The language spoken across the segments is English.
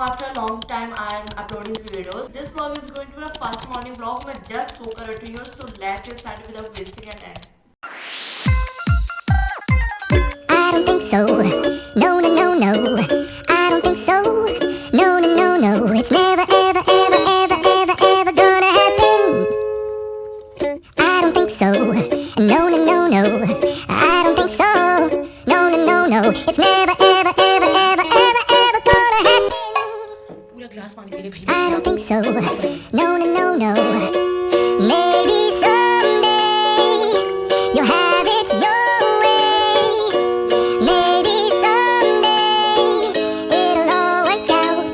after a long time I'm uploading these videos. This vlog is going to be a first morning vlog में just होकर रही हूँ, so let's get started without wasting your time. I don't think so. No, no, no, no. I don't think so. No, no, no, no. It's never, ever, ever, ever, ever, ever gonna happen. I don't think so. No, no, no, no. I don't think so. No, no, no, no. It's never, ever, ever, ever, ever, ever gonna happen. पूरा glass पानी P के भेज I don't think so. No, no, no, no. Maybe someday you'll have it your way. Maybe someday it'll all work out.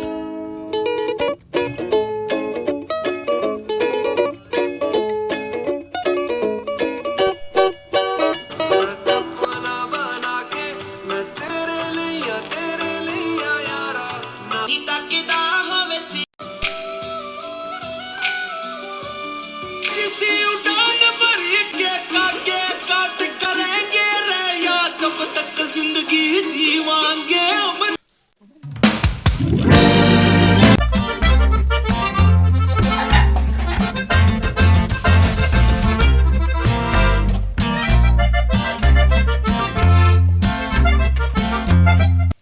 जिंदगी जीवांगे हम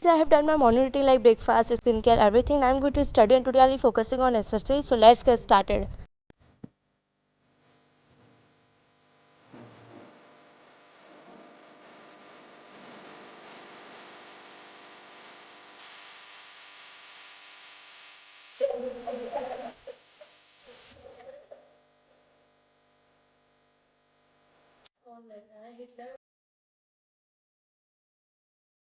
So I have done my morning routine like breakfast, skincare, everything. I'm going to study and today I'll be focusing on exercise. So let's get started.